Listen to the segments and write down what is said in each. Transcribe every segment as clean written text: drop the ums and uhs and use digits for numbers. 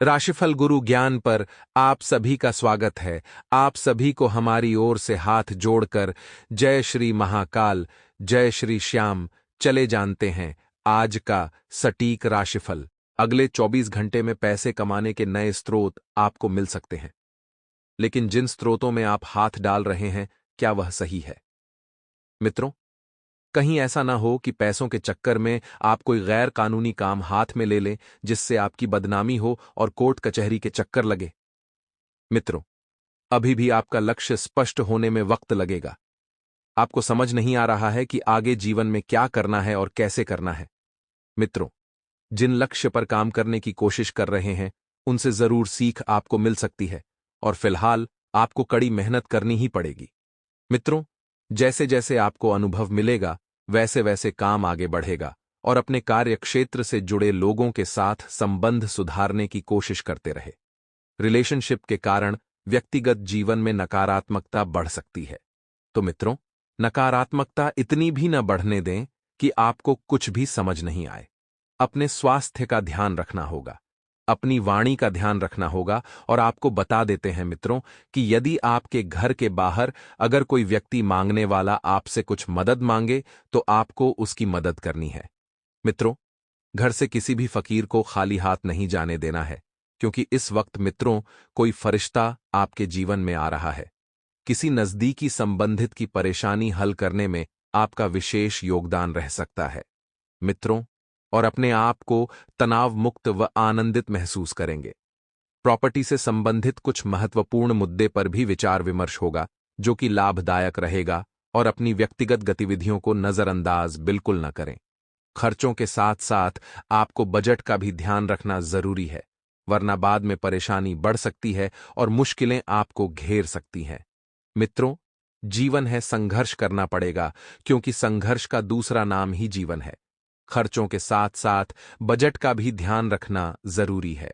राशिफल गुरु ज्ञान पर आप सभी का स्वागत है। आप सभी को हमारी ओर से हाथ जोड़कर जय श्री महाकाल, जय श्री श्याम। चले जानते हैं आज का सटीक राशिफल। अगले 24 घंटे में पैसे कमाने के नए स्रोत आपको मिल सकते हैं, लेकिन जिन स्रोतों में आप हाथ डाल रहे हैं, क्या वह सही है? मित्रों, कहीं ऐसा ना हो कि पैसों के चक्कर में आप कोई गैर कानूनी काम हाथ में ले लें, जिससे आपकी बदनामी हो और कोर्ट कचहरी के चक्कर लगे। मित्रों, अभी भी आपका लक्ष्य स्पष्ट होने में वक्त लगेगा। आपको समझ नहीं आ रहा है कि आगे जीवन में क्या करना है और कैसे करना है। मित्रों, जिन लक्ष्य पर काम करने की कोशिश कर रहे हैं, उनसे जरूर सीख आपको मिल सकती है, और फिलहाल आपको कड़ी मेहनत करनी ही पड़ेगी। मित्रों, जैसे जैसे आपको अनुभव मिलेगा, वैसे वैसे काम आगे बढ़ेगा और अपने कार्य क्षेत्र से जुड़े लोगों के साथ संबंध सुधारने की कोशिश करते रहे। रिलेशनशिप के कारण व्यक्तिगत जीवन में नकारात्मकता बढ़ सकती है। तो मित्रों, नकारात्मकता इतनी भी न बढ़ने दें कि आपको कुछ भी समझ नहीं आए। अपने स्वास्थ्य का ध्यान रखना होगा, अपनी वाणी का ध्यान रखना होगा। और आपको बता देते हैं मित्रों कि यदि आपके घर के बाहर अगर कोई व्यक्ति मांगने वाला आपसे कुछ मदद मांगे, तो आपको उसकी मदद करनी है। मित्रों, घर से किसी भी फकीर को खाली हाथ नहीं जाने देना है, क्योंकि इस वक्त मित्रों कोई फरिश्ता आपके जीवन में आ रहा है। किसी नजदीकी संबंधित की परेशानी हल करने में आपका विशेष योगदान रह सकता है। मित्रों, और अपने आप को तनाव मुक्त व आनंदित महसूस करेंगे। प्रॉपर्टी से संबंधित कुछ महत्वपूर्ण मुद्दे पर भी विचार विमर्श होगा, जो कि लाभदायक रहेगा। और अपनी व्यक्तिगत गतिविधियों को नजरअंदाज बिल्कुल न करें। खर्चों के साथ साथ आपको बजट का भी ध्यान रखना जरूरी है, वरना बाद में परेशानी बढ़ सकती है और मुश्किलें आपको घेर सकती हैं। मित्रों, जीवन है, संघर्ष करना पड़ेगा, क्योंकि संघर्ष का दूसरा नाम ही जीवन है। खर्चों के साथ साथ बजट का भी ध्यान रखना जरूरी है।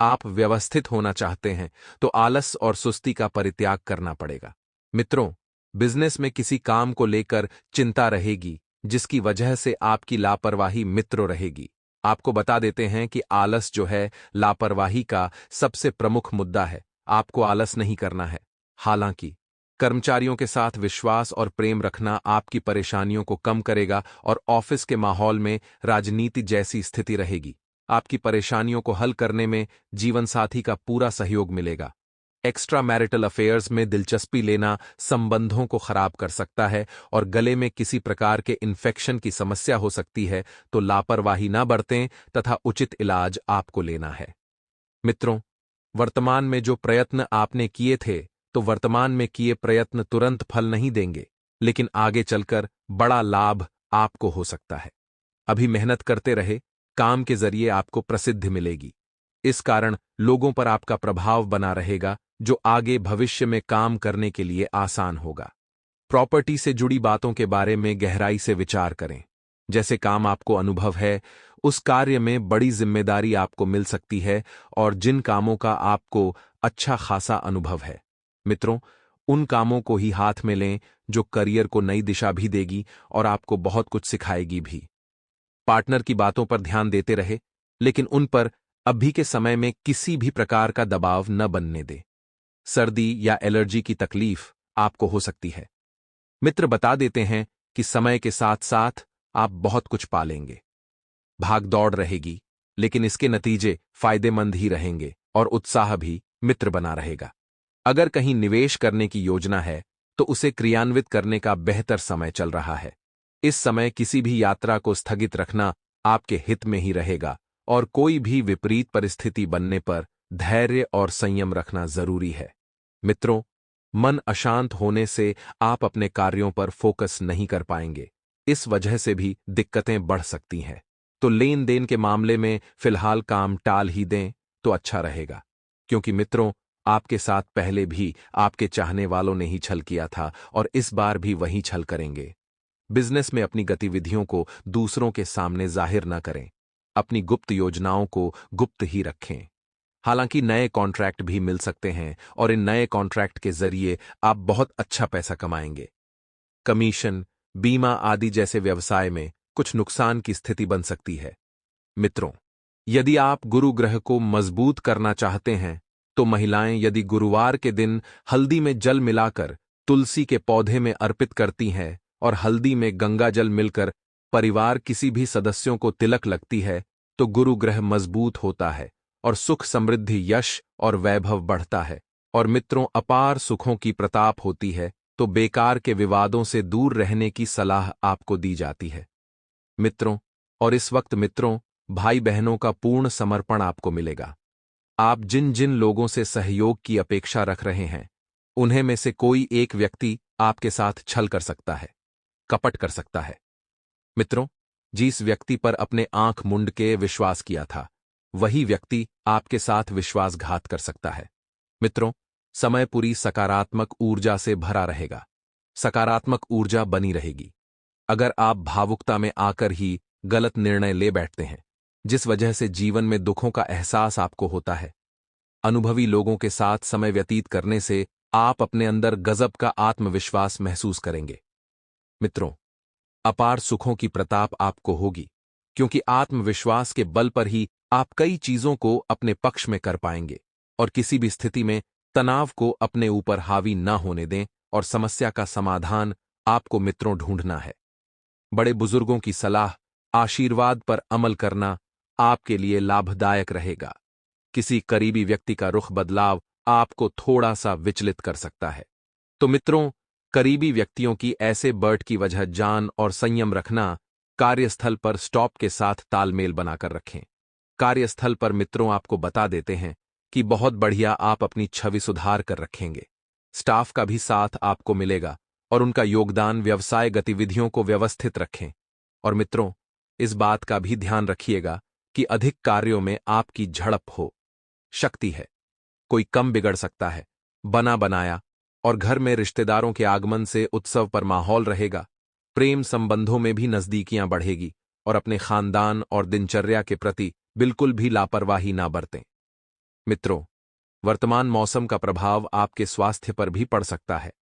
आप व्यवस्थित होना चाहते हैं तो आलस और सुस्ती का परित्याग करना पड़ेगा। मित्रों, बिजनेस में किसी काम को लेकर चिंता रहेगी, जिसकी वजह से आपकी लापरवाही मित्रों रहेगी। आपको बता देते हैं कि आलस जो है, लापरवाही का सबसे प्रमुख मुद्दा है। आपको आलस नहीं करना है। हालांकि कर्मचारियों के साथ विश्वास और प्रेम रखना आपकी परेशानियों को कम करेगा, और ऑफिस के माहौल में राजनीति जैसी स्थिति रहेगी। आपकी परेशानियों को हल करने में जीवनसाथी का पूरा सहयोग मिलेगा। एक्स्ट्रा मैरिटल अफेयर्स में दिलचस्पी लेना संबंधों को खराब कर सकता है, और गले में किसी प्रकार के इन्फेक्शन की समस्या हो सकती है, तो लापरवाही न बरतें तथा उचित इलाज आपको लेना है। मित्रों, वर्तमान में जो प्रयत्न आपने किए थे, तो वर्तमान में किए प्रयत्न तुरंत फल नहीं देंगे, लेकिन आगे चलकर बड़ा लाभ आपको हो सकता है। अभी मेहनत करते रहे, काम के जरिए आपको प्रसिद्धि मिलेगी। इस कारण लोगों पर आपका प्रभाव बना रहेगा, जो आगे भविष्य में काम करने के लिए आसान होगा। प्रॉपर्टी से जुड़ी बातों के बारे में गहराई से विचार करें। जैसे काम आपको अनुभव है, उस कार्य में बड़ी जिम्मेदारी आपको मिल सकती है, और जिन कामों का आपको अच्छा खासा अनुभव है, मित्रों, उन कामों को ही हाथ में लें, जो करियर को नई दिशा भी देगी और आपको बहुत कुछ सिखाएगी भी। पार्टनर की बातों पर ध्यान देते रहे, लेकिन उन पर अभी के समय में किसी भी प्रकार का दबाव न बनने दे। सर्दी या एलर्जी की तकलीफ आपको हो सकती है। मित्र बता देते हैं कि समय के साथ साथ आप बहुत कुछ पालेंगे। भाग दौड़ रहेगी, लेकिन इसके नतीजे फायदेमंद ही रहेंगे, और उत्साह भी मित्र बना रहेगा। अगर कहीं निवेश करने की योजना है, तो उसे क्रियान्वित करने का बेहतर समय चल रहा है। इस समय किसी भी यात्रा को स्थगित रखना आपके हित में ही रहेगा, और कोई भी विपरीत परिस्थिति बनने पर धैर्य और संयम रखना जरूरी है। मित्रों, मन अशांत होने से आप अपने कार्यों पर फोकस नहीं कर पाएंगे। इस वजह से भी दिक्कतें बढ़ सकती हैं। तो लेन देन के मामले में फिलहाल काम टाल ही दें तो अच्छा रहेगा, क्योंकि मित्रों, आपके साथ पहले भी आपके चाहने वालों ने ही छल किया था, और इस बार भी वही छल करेंगे। बिजनेस में अपनी गतिविधियों को दूसरों के सामने जाहिर न करें। अपनी गुप्त योजनाओं को गुप्त ही रखें। हालांकि नए कॉन्ट्रैक्ट भी मिल सकते हैं, और इन नए कॉन्ट्रैक्ट के जरिए आप बहुत अच्छा पैसा कमाएंगे। कमीशन, बीमा आदि जैसे व्यवसाय में कुछ नुकसान की स्थिति बन सकती है। मित्रों, यदि आप गुरु ग्रह को मजबूत करना चाहते हैं तो महिलाएं यदि गुरुवार के दिन हल्दी में जल मिलाकर तुलसी के पौधे में अर्पित करती हैं और हल्दी में गंगा जल मिलकर परिवार किसी भी सदस्यों को तिलक लगती है तो गुरु ग्रह मजबूत होता है और सुख समृद्धि यश और वैभव बढ़ता है और मित्रों अपार सुखों की प्रताप होती है तो बेकार के विवादों से दूर रहने की सलाह आपको दी जाती है मित्रों। और इस वक्त मित्रों भाई बहनों का पूर्ण समर्पण आपको मिलेगा। आप जिन जिन लोगों से सहयोग की अपेक्षा रख रहे हैं उन्हें में से कोई एक व्यक्ति आपके साथ छल कर सकता है, कपट कर सकता है। मित्रों, जिस व्यक्ति पर अपने आंख मूंद के विश्वास किया था वही व्यक्ति आपके साथ विश्वासघात कर सकता है। मित्रों, समय पूरी सकारात्मक ऊर्जा से भरा रहेगा, सकारात्मक ऊर्जा बनी रहेगी। अगर आप भावुकता में आकर ही गलत निर्णय ले बैठते हैं जिस वजह से जीवन में दुखों का एहसास आपको होता है, अनुभवी लोगों के साथ समय व्यतीत करने से आप अपने अंदर गजब का आत्मविश्वास महसूस करेंगे। मित्रों, अपार सुखों की प्रताप आपको होगी क्योंकि आत्मविश्वास के बल पर ही आप कई चीजों को अपने पक्ष में कर पाएंगे और किसी भी स्थिति में तनाव को अपने ऊपर हावी न होने दें और समस्या का समाधान आपको मित्रों ढूंढना है। बड़े बुजुर्गों की सलाह, आशीर्वाद पर अमल करना आपके लिए लाभदायक रहेगा। किसी करीबी व्यक्ति का रुख बदलाव आपको थोड़ा सा विचलित कर सकता है। तो मित्रों, करीबी व्यक्तियों की ऐसे बर्ट की वजह जान और संयम रखना, कार्यस्थल पर स्टॉप के साथ तालमेल बनाकर रखें। कार्यस्थल पर मित्रों आपको बता देते हैं कि बहुत बढ़िया आप अपनी छवि सुधार कर रखेंगे। स्टाफ का भी साथ आपको मिलेगा और उनका योगदान व्यवसाय गतिविधियों को व्यवस्थित रखें। और मित्रों, इस बात का भी ध्यान रखिएगा कि अधिक कार्यों में आपकी झड़प हो। शक्ति है, कोई कम बिगड़ सकता है, बना बनाया। और घर में रिश्तेदारों के आगमन से उत्सव पर माहौल रहेगा। प्रेम संबंधों में भी नजदीकियां बढ़ेगी और अपने खानदान और दिनचर्या के प्रति बिल्कुल भी लापरवाही ना बरतें। मित्रों, वर्तमान मौसम का प्रभाव आपके स्वास्थ्य पर भी पड़ सकता है,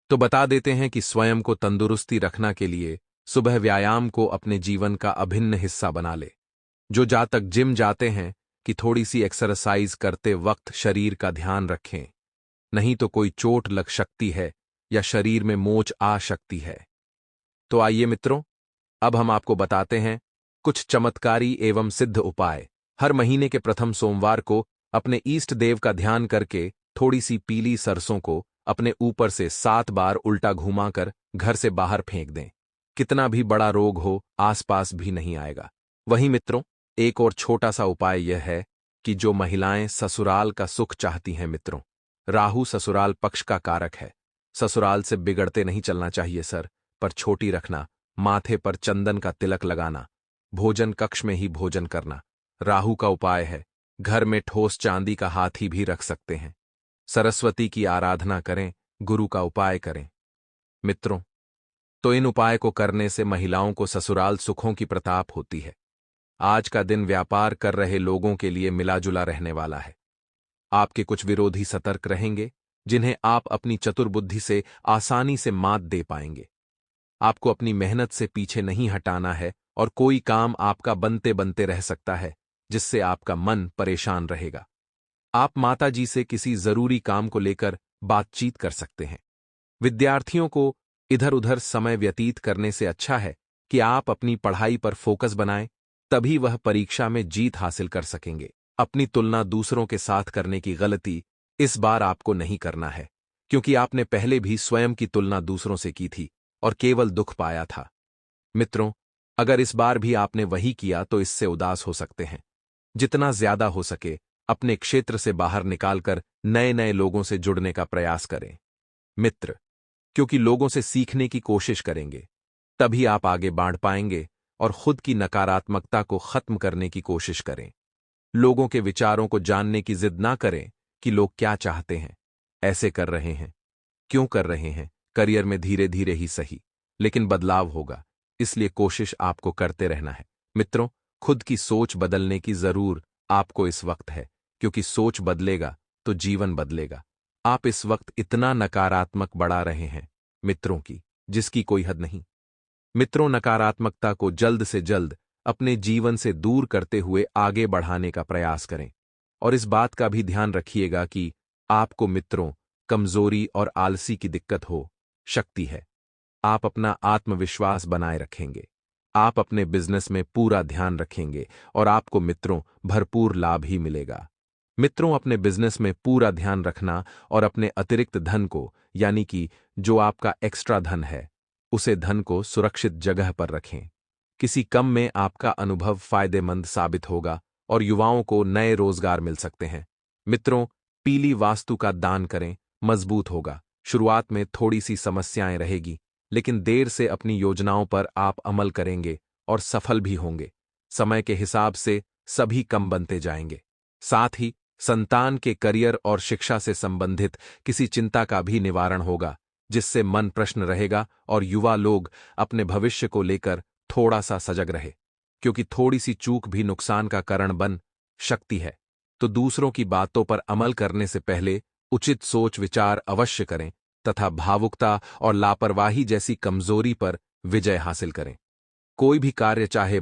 तो बता देते हैं कि स्वयं को तंदुरुस्ती रखना के लिए सुबह व्यायाम को अपने जीवन का अभिन्न हिस्सा बना ले। जो जा तक जिम जाते हैं कि थोड़ी सी एक्सरसाइज करते वक्त शरीर का ध्यान रखें, नहीं तो कोई चोट लग सकती है या शरीर में मोच आ सकती है। तो आइए मित्रों, अब हम आपको बताते हैं कुछ चमत्कारी एवं सिद्ध उपाय। हर महीने के प्रथम सोमवार को अपने ईष्ट देव का ध्यान करके थोड़ी सी पीली सरसों को अपने ऊपर से 7 बार उल्टा घुमाकर घर से बाहर फेंक दें। कितना भी बड़ा रोग हो आसपास भी नहीं आएगा। वहीं मित्रों, एक और छोटा सा उपाय यह है कि जो महिलाएं ससुराल का सुख चाहती हैं मित्रों, राहु ससुराल पक्ष का कारक है। ससुराल से बिगड़ते नहीं चलना चाहिए सर, पर छोटी रखना, माथे पर चंदन का तिलक लगाना, भोजन कक्ष में ही भोजन करना। राहु का उपाय है, घर में ठोस चांदी का हाथी भी रख सकते हैं। सरस्वती की आराधना करें, गुरु का उपाय करें। मित्रों, तो इन उपाय को करने से महिलाओं को ससुराल सुखों की प्रताप होती है। आज का दिन व्यापार कर रहे लोगों के लिए मिलाजुला रहने वाला है। आपके कुछ विरोधी सतर्क रहेंगे जिन्हें आप अपनी चतुर बुद्धि से आसानी से मात दे पाएंगे। आपको अपनी मेहनत से पीछे नहीं हटाना है और कोई काम आपका बनते बनते रह सकता है जिससे आपका मन परेशान रहेगा। आप माताजी से किसी जरूरी काम को लेकर बातचीत कर सकते हैं। विद्यार्थियों को इधर उधर समय व्यतीत करने से अच्छा है कि आप अपनी पढ़ाई पर फोकस बनाएं, तभी वह परीक्षा में जीत हासिल कर सकेंगे। अपनी तुलना दूसरों के साथ करने की गलती इस बार आपको नहीं करना है, क्योंकि आपने पहले भी स्वयं की तुलना दूसरों से की थी और केवल दुख पाया था। मित्रों, अगर इस बार भी आपने वही किया तो इससे उदास हो सकते हैं। जितना ज्यादा हो सके अपने क्षेत्र से बाहर निकालकर नए नए लोगों से जुड़ने का प्रयास करें मित्र, क्योंकि लोगों से सीखने की कोशिश करेंगे तभी आप आगे बढ़ पाएंगे। और खुद की नकारात्मकता को खत्म करने की कोशिश करें। लोगों के विचारों को जानने की जिद ना करें कि लोग क्या चाहते हैं, ऐसे कर रहे हैं, क्यों कर रहे हैं। करियर में धीरे धीरे ही सही, लेकिन बदलाव होगा, इसलिए कोशिश आपको करते रहना है। मित्रों, खुद की सोच बदलने की जरूर आपको इस वक्त है, क्योंकि सोच बदलेगा तो जीवन बदलेगा। आप इस वक्त इतना नकारात्मक बढ़ा रहे हैं मित्रों की, जिसकी कोई हद नहीं। मित्रों, नकारात्मकता को जल्द से जल्द अपने जीवन से दूर करते हुए आगे बढ़ाने का प्रयास करें। और इस बात का भी ध्यान रखिएगा कि आपको मित्रों, कमजोरी और आलसी की दिक्कत हो, शक्ति है। आप अपना आत्मविश्वास बनाए रखेंगे। आप अपने बिजनेस में पूरा ध्यान रखेंगे और आपको मित्रों भरपूर लाभ ही मिलेगा। मित्रों, अपने बिजनेस में पूरा ध्यान रखना और अपने अतिरिक्त धन को, यानी कि जो आपका एक्स्ट्रा धन है, उसे धन को सुरक्षित जगह पर रखें। किसी कम में आपका अनुभव फायदेमंद साबित होगा और युवाओं को नए रोजगार मिल सकते हैं। मित्रों, पीली वास्तु का दान करें, मजबूत होगा। शुरुआत में थोड़ी सी समस्याएं रहेगी, लेकिन देर से अपनी योजनाओं पर आप अमल करेंगे और सफल भी होंगे। समय के हिसाब से सभी कम बनते जाएंगे। साथ ही संतान के करियर और शिक्षा से संबंधित किसी चिंता का भी निवारण होगा, जिससे मन प्रश्न रहेगा और युवा लोग अपने भविष्य को लेकर थोड़ा सा सजग रहे, क्योंकि थोड़ी सी चूक भी नुकसान का कारण बन सकती है। तो दूसरों की बातों पर अमल करने से पहले उचित सोच विचार अवश्य करें तथा भावुकता और लापरवाही जैसी कमजोरी पर विजय हासिल करें। कोई भी कार्य चाहे